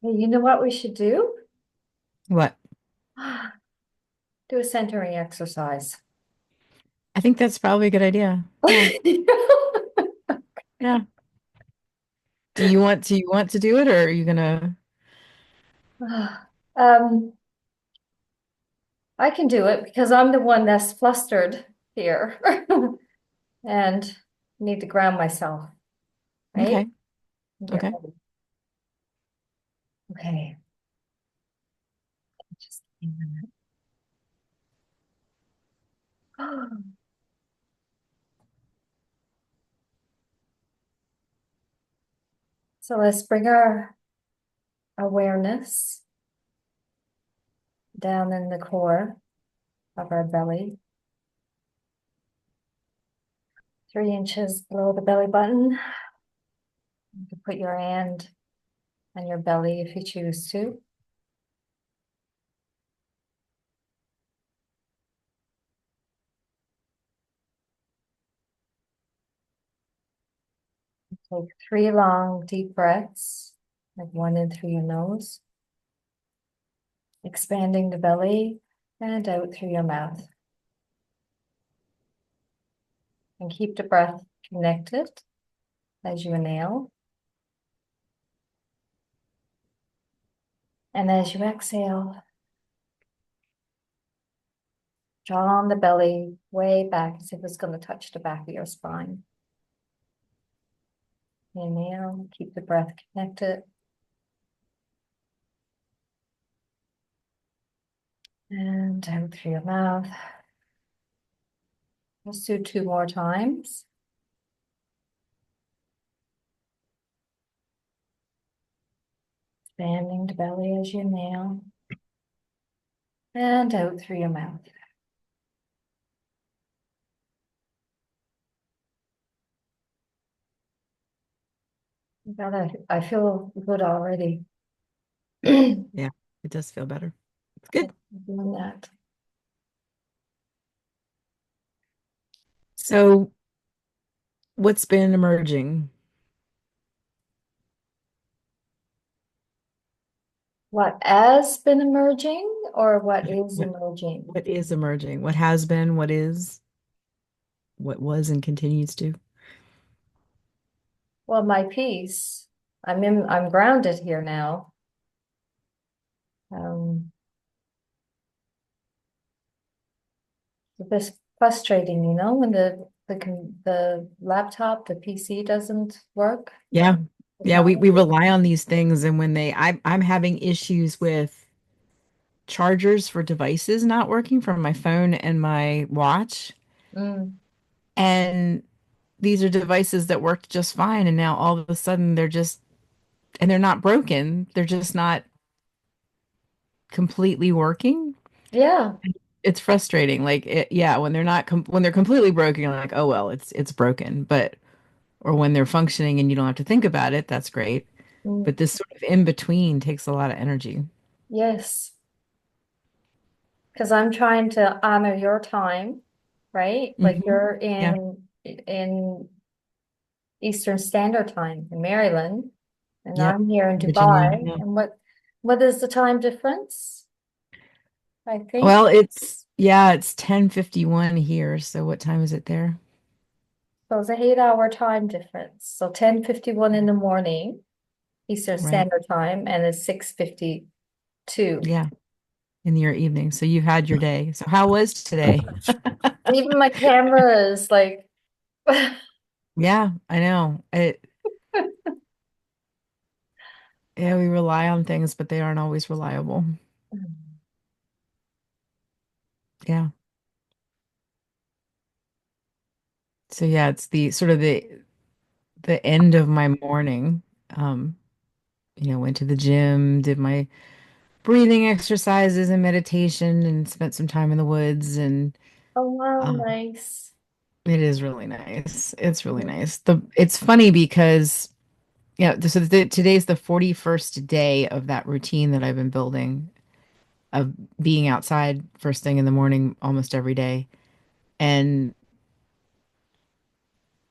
Hey, you know what we should do? What? Do a centering exercise. I think that's probably a good idea. Yeah. Yeah. Do you want to do it or are you gonna Um, I can do it because I'm the one that's flustered here and need to ground myself, right? Okay. Get Okay. ready. Okay, just a minute. So let's bring our awareness down in the core of our belly, 3 inches below the belly button. You can put your hand on your belly if you choose to. Take 3 long, deep breaths, like one in through your nose, expanding the belly and out through your mouth. And keep the breath connected as you inhale. And as you exhale, draw on the belly way back as if it's going to touch the back of your spine. Inhale, keep the breath connected. And out through your mouth. Let's do 2 more times. Expanding the belly as you inhale. And out through your mouth. I feel good already. Doing Yeah, it does feel better. It's good. that. So what's been emerging? What has been emerging or what What is what emerging? what is emerging? What has been, what is, what was and continues to? Well, my peace. I'm grounded here now. Um, it's a bit frustrating, when the laptop, the PC doesn't work. Yeah. It's Yeah, not we working. rely on these things and when I'm having issues with chargers for devices not working from my phone and my watch. Mm, And these are devices that worked just fine. And now all of a sudden and they're not broken. They're just not completely working. yeah. It's frustrating. Yeah, when when they're completely broken, you're like, oh, well, it's broken. Or when they're functioning and you don't have to think about it, that's great. Mm, But this sort of in between takes a lot of energy. yes. Because I'm trying to honor your time, right? Like Hmm. you're Yeah. in Eastern Standard Time in Maryland, and Yep. I'm here in Virginia. Dubai. Yeah. And what is the time difference? I think Well, it's 10:51 here. So what time is it there? so. It's an 8 hour time difference. So 10:51 in the morning, Eastern Right. Standard Time, and it's 6:52. Yeah. In your evening. So you've had your day. So how was today? Even my camera is like, Yeah, I know. Yeah, we rely on things, but they aren't always reliable. Yeah. So yeah, it's the sort of the end of my morning. Um, went to the gym, did my breathing exercises and meditation and spent some time in the woods and oh wow, um nice. it is really nice. It's really nice. It's funny because today's the 41st day of that routine that I've been building of being outside first thing in the morning almost every day. And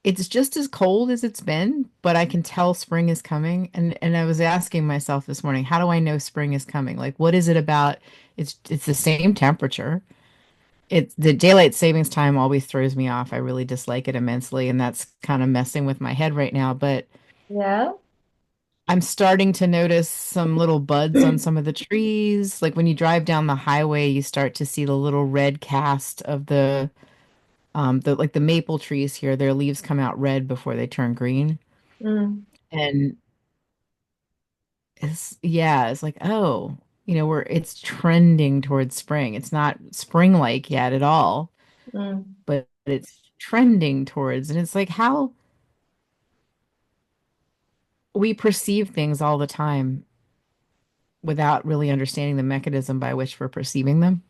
it's just as cold as it's been, but I can tell spring is coming. And I was asking myself this morning, how do I know spring is coming? Like, what is it about? It's the same temperature. It's the daylight savings time always throws me off. I really dislike it immensely, and that's kind of messing with my head right now. But Yeah. I'm starting to notice some little buds on some of the trees. Like when you drive down the highway, you start to see the little red cast of the like the maple trees here, their leaves come out red before they turn green. Mm, And it's like, oh, it's trending towards spring. It's not spring-like yet at all, mm, but it's trending towards, and it's like how we perceive things all the time without really understanding the mechanism by which we're perceiving them.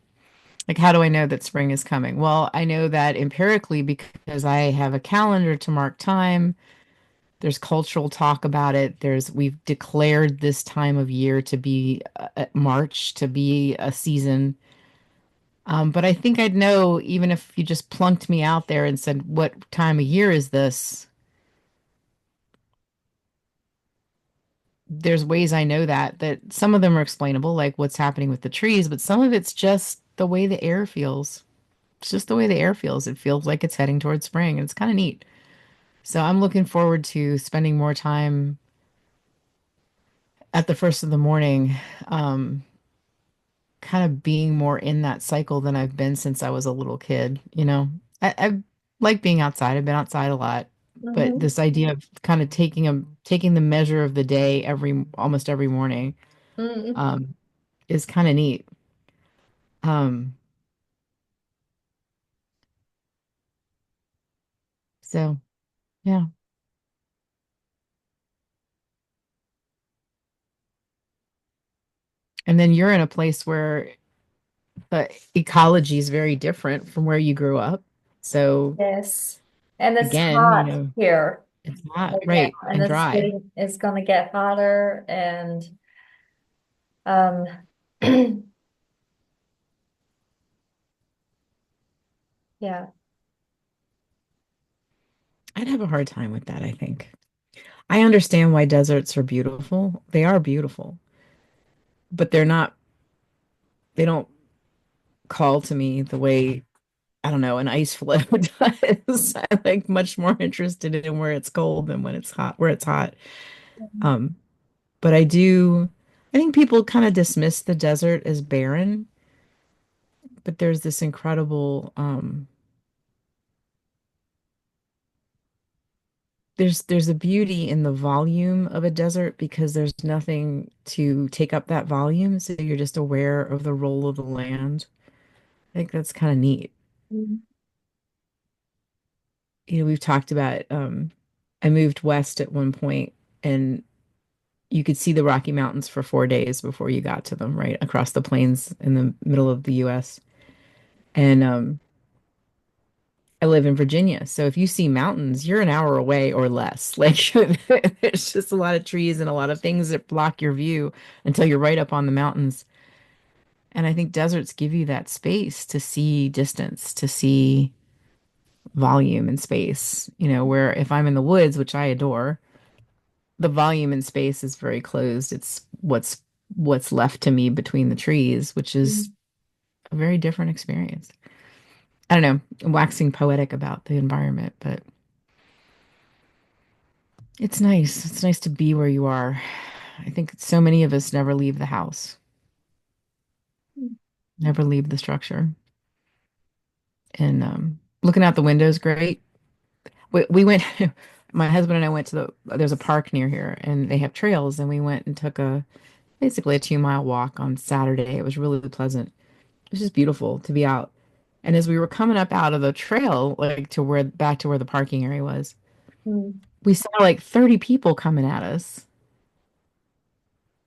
Like, how do I know that spring is coming? Well, I know that empirically because I have a calendar to mark time. There's cultural talk about it. We've declared this time of year to be March, to be a season. But I think I'd know even if you just plunked me out there and said, what time of year is this? There's ways I know that some of them are explainable, like what's happening with the trees, but some of it's just the way the air feels. It's just the way the air feels. It feels like it's heading towards spring, and it's kind of neat. So I'm looking forward to spending more time at the first of the morning, um, kind of being more in that cycle than I've been since I was a little kid. I like being outside. I've been outside a lot, but mhm, this idea of kind of taking the measure of the day almost every morning, mm. um, is kind of neat. Um, so yeah. And then you're in a place where the ecology is very different from where you grew up. So Yes. And it's again, hot here it's not right now, right and and dry. it's gonna get hotter and um yeah. I'd have a hard time with that, I think. I understand why deserts are beautiful. They are beautiful, but they don't call to me the way, I don't know, an ice floe does. I'm like much more interested in where it's cold than when it's hot, where it's hot. Um, but I think people kind of dismiss the desert as barren, but there's this incredible, there's a beauty in the volume of a desert because there's nothing to take up that volume, so you're just aware of the role of the land. I think that's kind of neat. Mhm. We've talked about I moved west at one point and you could see the Rocky Mountains for 4 days before you got to them, right across the plains in the middle of the US. And I live in Virginia, so if you see mountains, you're an hour away or less. Like there's just a lot of trees and a lot of things that block your view until you're right up on the mountains. And I think deserts give you that space to see distance, to see volume and space, where if I'm in the woods, which I adore, the volume and space is very closed. It's what's left to me between the trees, which is Mhm. a very different experience. I don't know, I'm waxing poetic about the environment, but it's nice. It's nice to be where you are. I think so many of us never leave the house, never leave the structure. And looking out the window is great. We went, my husband and I went there's a park near here and they have trails and we went and took basically a 2 mile walk on Saturday. It was really pleasant. It was just beautiful to be out. And as we were coming up out of the trail, like back to where the parking area was, Mm. we saw like 30 people coming at us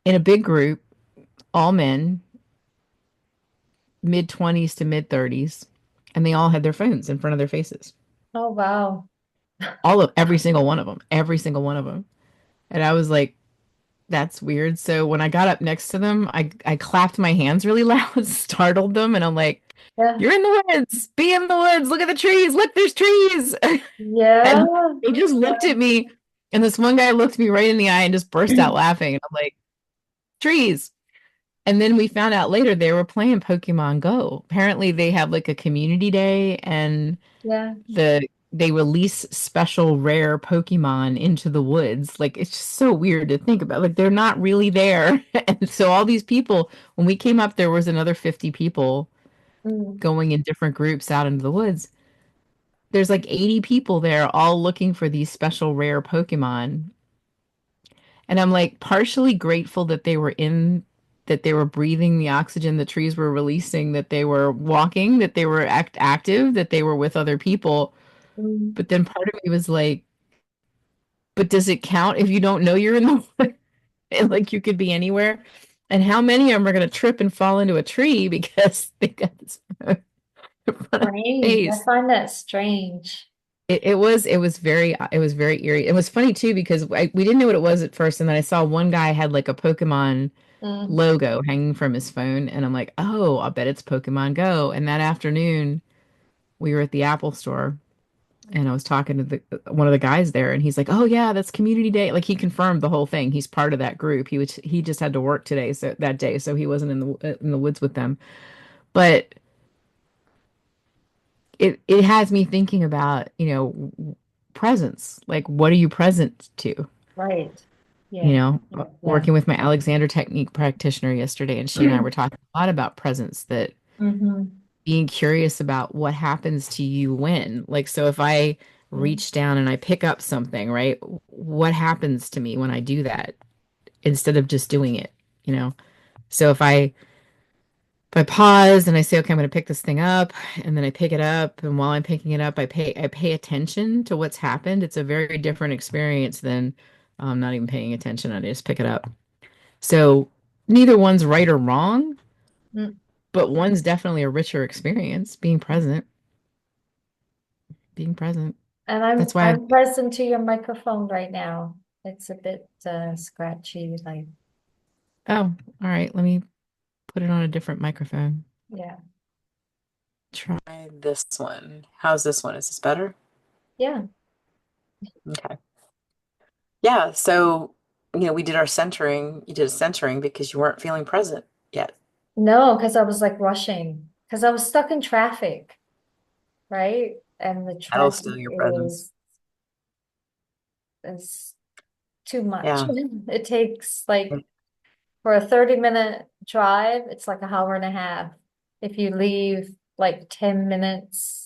in a big group, all men, mid 20s to mid 30s, and they all had their phones in front of their faces. Oh wow. Every single one of them, every single one of them. And I was like, that's weird. So when I got up next to them, I clapped my hands really loud, startled them, and I'm like, Yeah. You're in the woods. Be in the woods. Look at the trees. Look, there's trees. Yeah. And they just looked Yeah. at me, and this one guy looked me right in the eye and just burst out laughing. And I'm like, trees. And then we found out later they were playing Pokemon Go. Apparently, they have like a community day, and Yeah. they release special rare Pokemon into the woods. Like it's just so weird to think about. Like they're not really there. And so all these people, when we came up, there was another 50 people Mm. going in different groups out into the woods. There's like 80 people there all looking for these special rare Pokemon. And I'm like partially grateful that that they were breathing the oxygen the trees were releasing, that they were walking, that they were active, that they were with other people. Mm. But then part of me was like, but does it count if you don't know you're in the woods? And like you could be anywhere? And how many of them are going to trip and fall into a tree because they got this in front of their Strange. I face? find that strange. It was very eerie. It was funny too because we didn't know what it was at first, and then I saw one guy had like a Pokemon Mm. logo hanging from his phone, and I'm like, oh, I bet it's Pokemon Go. And that afternoon, we were at the Apple store, and I was talking to the one of the guys there, and he's like, oh yeah, that's Community Day. Like he confirmed the whole thing. He's part of that group. He just had to work today, so that day, so he wasn't in the woods with them. But it has me thinking about, presence. Like, what are you present to? Right. Yeah. Yeah. Working with my Alexander Technique practitioner yesterday, and she and I were talking a lot about presence, that Hmm. being curious about what happens to you when. Like, so if I Mm. reach down and I pick up something, right? What happens to me when I do that instead of just doing it, you know? So if I pause and I say, okay, I'm going to pick this thing up, and then I pick it up, and while I'm picking it up, I pay attention to what's happened. It's a very different experience than not even paying attention. I just pick it up. So neither one's right or wrong, Mm. but one's definitely a richer experience, being present. And That's why I'm present to your microphone right now. It's a bit scratchy, like oh, all right, let me put it on a different microphone. yeah. Try this one. How's this one? Is this better? Yeah. Okay. Yeah, so we did our centering. You did a centering because you weren't feeling present yet. No, because I was like rushing because I was stuck in traffic, right? And the That'll traffic steal your presence. is too much. Yeah. It takes like for a 30-minute drive, it's like an hour and a half. If you leave like 10 minutes,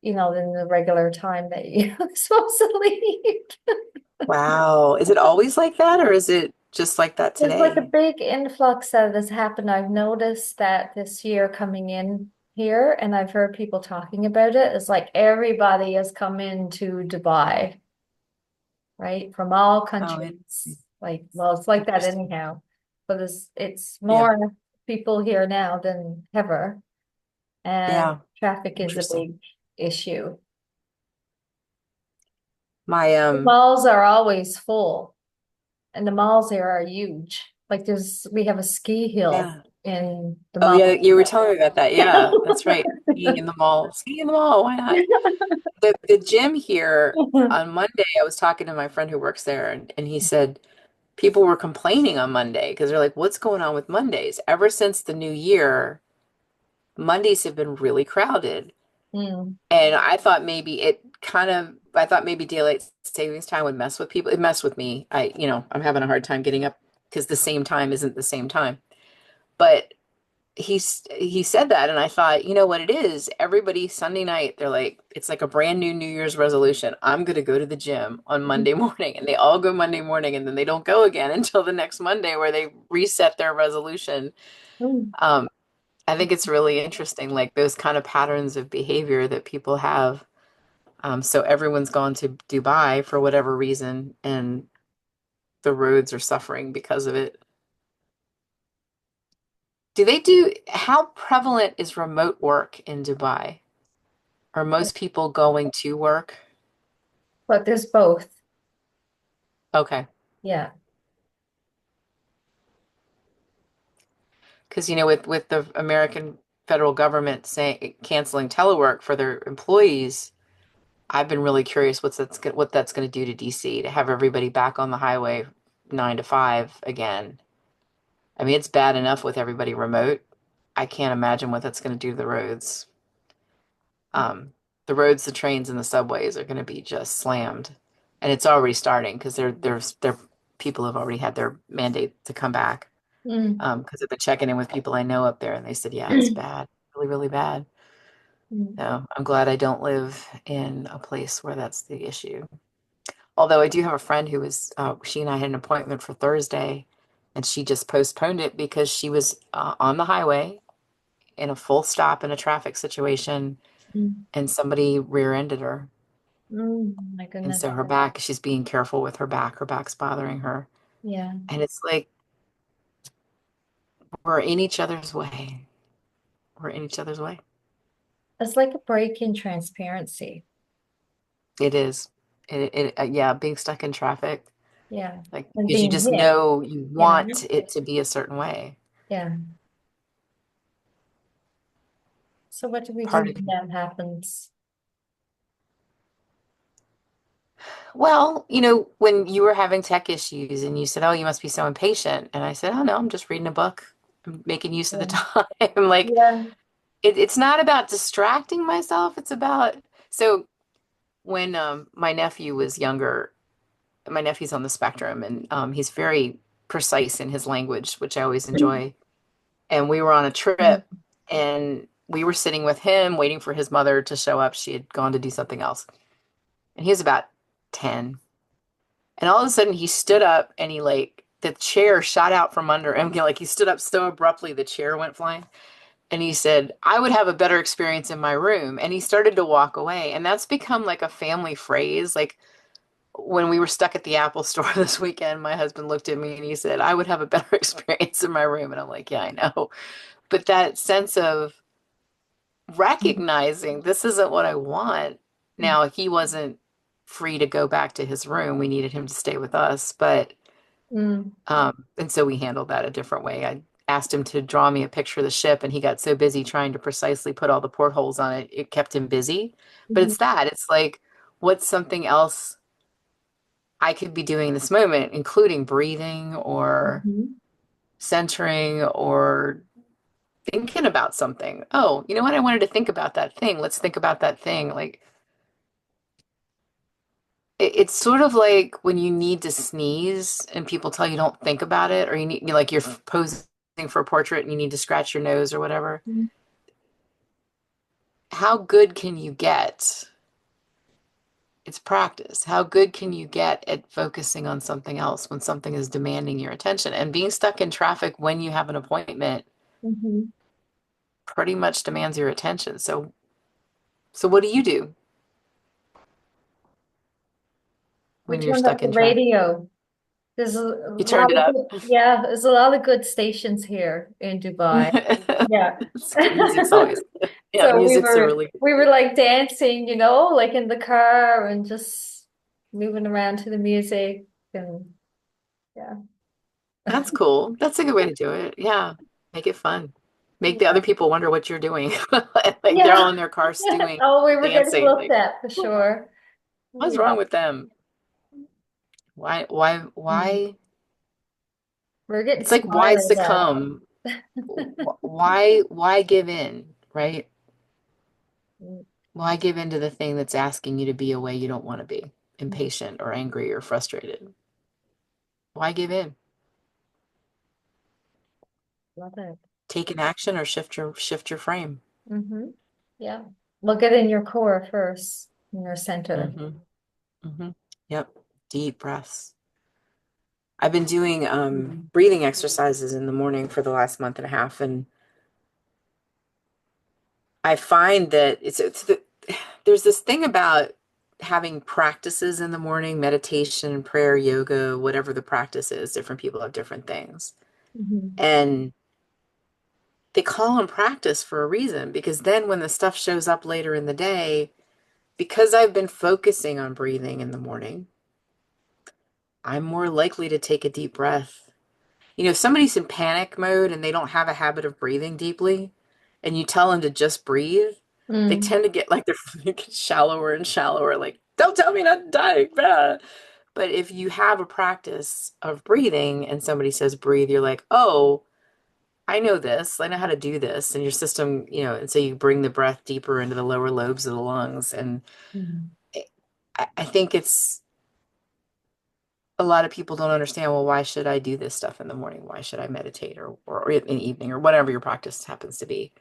than the regular time that you're supposed to leave. Wow. Is it always like that, or is it just like that There's like a today? big influx that has happened. I've noticed that this year coming in here, and I've heard people talking about it. It's like everybody has come into Dubai, right? From all Oh, countries. Like, well, it's like that interesting. anyhow. But it's Yeah. more people here now than ever. And Yeah. traffic is a Interesting. big issue. My The malls are always full, and the malls here are huge. Like we have a ski hill yeah. in the Oh yeah, mall. you were telling me about that. Yeah, that's right. Skiing in the mall. Skiing in the mall, why not? The gym here on Monday, I was talking to my friend who works there, and he said people were complaining on Monday because they're like, what's going on with Mondays? Ever since the new year, Mondays have been really crowded. Mm, And I thought maybe daylight savings time would mess with people. It messed with me. I'm having a hard time getting up because the same time isn't the same time. But he said that, and I thought, you know what it is? Everybody Sunday night, they're like, it's like a brand new New Year's resolution. I'm gonna go to the gym on Monday morning, and they all go Monday morning, and then they don't go again until the next Monday where they reset their resolution. mm. Um, I think it's really interesting, like those kind of patterns of behavior that people have. So everyone's gone to Dubai for whatever reason, and the roads are suffering because of it. How prevalent is remote work in Dubai? Are most people going to work? But there's both. Okay. Yeah. Because with the American federal government saying canceling telework for their employees, I've been really curious what that's going to do to DC to have everybody back on the highway 9 to 5 again. I mean, it's bad enough with everybody remote. I can't imagine what that's going to do to the roads. Um, the roads, the trains, and the subways are going to be just slammed, and it's already starting because there's people have already had their mandate to come back. Mm. Because I've been checking in with people I know up there, and they said, yeah, it's bad, really, really bad. Mm. So I'm glad I don't live in a place where that's the issue. Although I do have a friend who was, she and I had an appointment for Thursday, and she just postponed it because she was on the highway in a full stop in a traffic situation, Mm. and somebody rear-ended her. My And goodness. so her back, she's being careful with her back's bothering her. Yeah. And it's like, we're in each other's way. We're in each other's way. It's like a break in transparency. It is. Yeah, being stuck in traffic, Yeah. like, And because you being just hit, know you you know? want it to be a certain way. Yeah. So what do we do Part of when that happens? Well, when you were having tech issues and you said, "Oh, you must be so impatient," and I said, "Oh no, I'm just reading a book. I'm making use of the Yeah. time." Like, Yeah. it's not about distracting myself. It's about so when my nephew was younger, my nephew's on the spectrum, and he's very precise in his language, which I always enjoy. And we were on a Mm. trip, and we were sitting with him, waiting for his mother to show up. She had gone to do something else, and he was about 10. And all of a sudden he stood up and he like the chair shot out from under him. Like he stood up so abruptly the chair went flying. And he said, I would have a better experience in my room. And he started to walk away. And that's become like a family phrase. Like when we were stuck at the Apple store this weekend, my husband looked at me and he said, I would have a better experience in my room. And I'm like, yeah, I know. But that sense of recognizing this isn't what I want. Now, he wasn't free to go back to his room. We needed him to stay with us, but Mm. and so we handled that a different way. I asked him to draw me a picture of the ship, and he got so busy trying to precisely put all the portholes on it, it kept him busy. But Mhm. it's that. It's like, what's something else I could be doing in this moment, including breathing or Mhm. centering or thinking about something. Oh, you know what? I wanted to think about that thing. Let's think about that thing. Like it's sort of like when you need to sneeze and people tell you don't think about it, or like you're posing for a portrait and you need to scratch your nose or whatever. Mhm. How good can you get? It's practice. How good can you get at focusing on something else when something is demanding your attention? And being stuck in traffic when you have an appointment Mhm. pretty much demands your attention. So what do you do We when you're turned up stuck the in traffic? radio. There's a You lot turned it of up. good, yeah, there's a lot of good stations here in Dubai. Yeah. Music's always, yeah, So we music's a were really we were like dancing, like in the car and just moving around to the music and yeah. That's cool. That's a good way to do it. Yeah. Make it fun. Make the Yeah. other people wonder what you're doing. Like they're all Yeah. in their car stewing, Oh, we were getting dancing. looked Like, at for sure. what's Yeah. wrong with them? Why, why, Mm. why? We're getting It's like, why smiled at. succumb? Why give in, right? Why give in to the thing that's asking you to be a way you don't want to be, impatient or angry or frustrated? Why give in? Love it. Take an action or shift your frame. Hmm. Yeah. Look it in your core first, in your center. Hmm. Hmm. Yep. Deep breaths. I've been doing breathing exercises in the morning for the last month and a half, and I find that there's this thing about having practices in the morning, meditation, prayer, yoga, whatever the practice is. Different people have different things, Hmm. and they call them practice for a reason because then when the stuff shows up later in the day, because I've been focusing on breathing in the morning, I'm more likely to take a deep breath. If somebody's in panic mode and they don't have a habit of breathing deeply, and you tell them to just breathe, they Mm. tend to get like they're shallower and shallower, like, don't tell me not to die. Blah. But if you have a practice of breathing and somebody says breathe, you're like, oh, I know this. I know how to do this. And your system, and so you bring the breath deeper into the lower lobes of the lungs. And Mm. I think it's a lot of people don't understand, well, why should I do this stuff in the morning? Why should I meditate or in the evening or whatever your practice happens to be?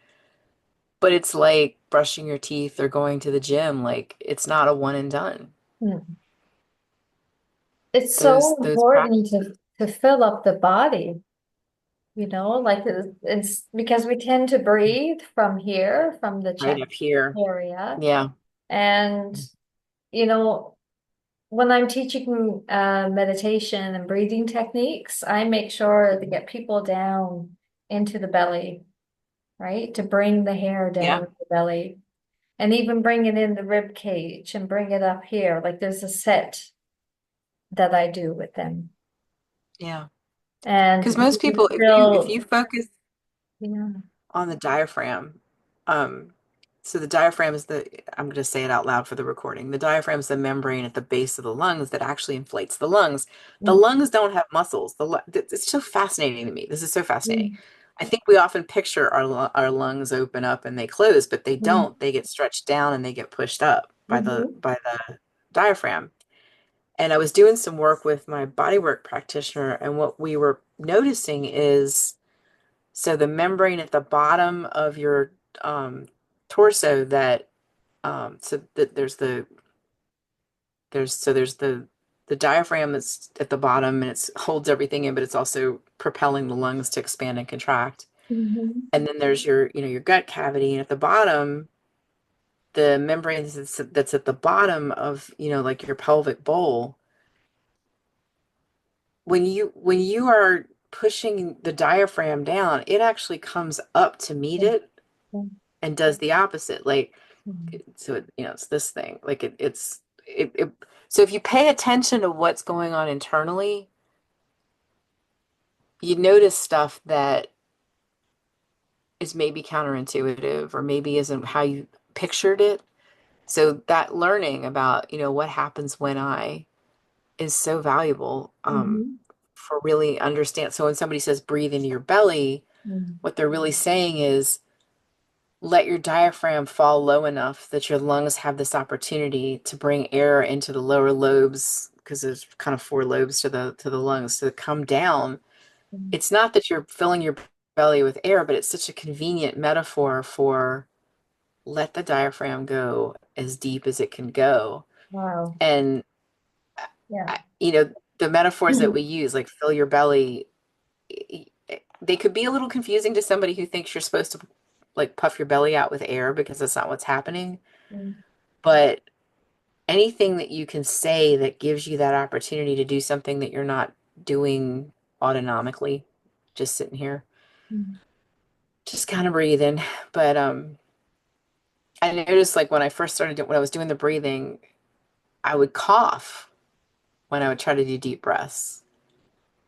But it's like brushing your teeth or going to the gym. Like it's not a one and done. Mm. It's so Those important practices to fill up the body, like it's because we tend to breathe from here, from the right chest up here. area. Yeah. And, you know, when I'm teaching meditation and breathing techniques, I make sure to get people down into the belly, right? To bring the hair down Yeah. to the belly and even bring it in the rib cage and bring it up here. Like there's a set that I do with them. Yeah. And Because you most can people, if you feel, focus yeah. on the diaphragm. So the diaphragm is I'm going to say it out loud for the recording. The diaphragm is the membrane at the base of the lungs that actually inflates the lungs. The Mm, lungs don't have muscles. It's so fascinating to me. This is so fascinating. mm, I think we often picture our lungs open up and they close, but they mm, don't. They get stretched down and they get pushed up by the mhm, by the diaphragm. And I was doing some work with my bodywork practitioner, and what we were noticing is so the membrane at the bottom of your um, torso that so that there's the diaphragm that's at the bottom and it holds everything in, but it's also propelling the lungs to expand and contract. mhm, And then there's your gut cavity, and at the bottom, the membrane that's at the bottom of like your pelvic bowl. When you are pushing the diaphragm down, it actually comes up to meet mm, it and does the opposite. Like mm, so it's this thing like it so if you pay attention to what's going on internally, you notice stuff that is maybe counterintuitive or maybe isn't how you pictured it. So that learning about what happens when I is so valuable mhm, for really understand. So when somebody says breathe into your belly, mm, what they're really saying is let your diaphragm fall low enough that your lungs have this opportunity to bring air into the lower lobes, because there's kind of four lobes to the lungs to come down. mm. It's not that you're filling your belly with air, but it's such a convenient metaphor for let the diaphragm go as deep as it can go. Wow. And Yeah. the metaphors that we use, like fill your belly, they could be a little confusing to somebody who thinks you're supposed to like puff your belly out with air, because that's not what's happening. Mm, But anything that you can say that gives you that opportunity to do something that you're not doing autonomically, just sitting here, mm, just kind of breathing. But I noticed like when I first started when I was doing the breathing, I would cough when I would try to do deep breaths.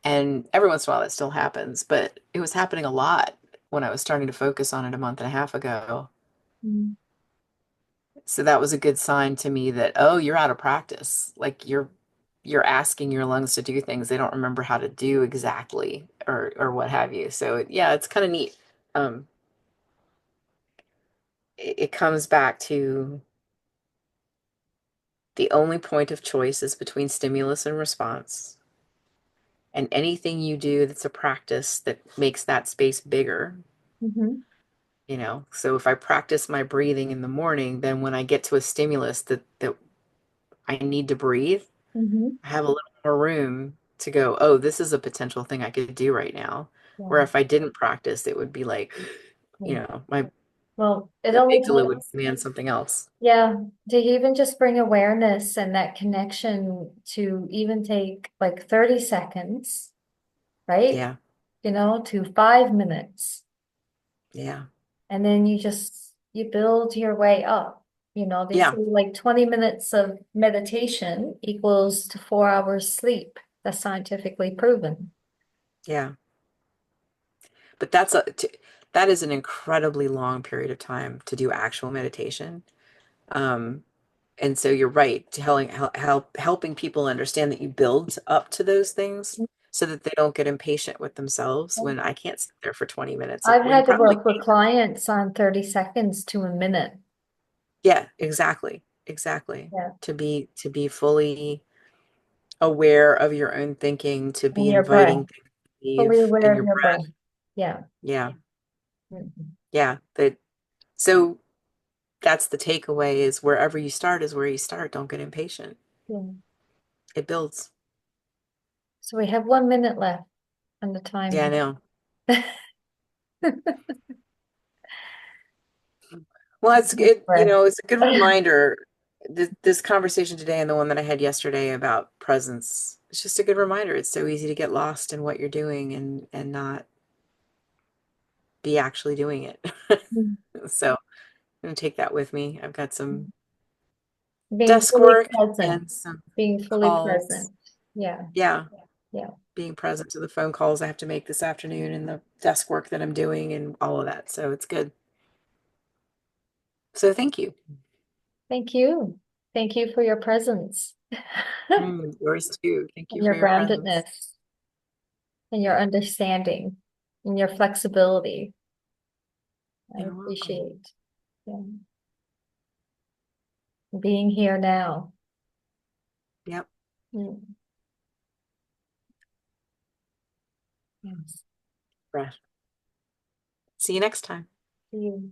And every once in a while that still happens, but it was happening a lot when I was starting to focus on it a month and a half ago. mm. So that was a good sign to me that, oh, you're out of practice. Like you're asking your lungs to do things they don't remember how to do exactly, or what have you. So yeah, it's kind of neat. Um, it comes back to the only point of choice is between stimulus and response. And anything you do that's a practice that makes that space bigger. Mhm, So if I practice my breathing in the morning, then when I get to a stimulus that I need to breathe, mhm. I have a little more room to go, oh, this is a potential thing I could do right now. Where Yeah. if I didn't practice, it would be like, Yeah. my Well, it amygdala only, would demand something else. yeah, to even just bring awareness and that connection to even take like 30 seconds, right? Yeah. To 5 minutes. Yeah. And then you build your way up. They say Yeah. like 20 minutes of meditation equals to 4 hours sleep. That's scientifically proven. Yeah. But that is an incredibly long period of time to do actual meditation. Um, and so you're right, helping people understand that you build up to those things so that they don't get impatient with themselves when I can't sit there for 20 minutes. I've Well, you had to probably work with clients on 30 seconds to a minute. yeah, exactly. Exactly. Yeah. To be fully aware of your own thinking, to be And your breath, inviting things to fully leave aware in of your your breath. breath. Yeah. Yeah. Mhm. Yeah. So that's the takeaway is wherever you start is where you start. Don't get impatient. Yeah. It builds. So we have 1 minute left on the Yeah, I timer. know. Well, it's good, Breath. it's a good reminder. This conversation today and the one that I had yesterday about presence, it's just a good reminder. It's so easy to get lost in what you're doing and not be actually doing it. So I'm gonna take that with me. I've got some Being desk fully work present, and some being fully calls. present. Yeah. Yeah, Yeah. being present to the phone calls I have to make this afternoon and the desk work that I'm doing and all of that. So it's good. So thank you. Thank you. Thank you for your presence Yours too. Thank you and for your your presence. groundedness and your understanding and your flexibility. I You're welcome. appreciate, yeah, being here now. Yep. Mm. Yes. Breath. See you next time. See you.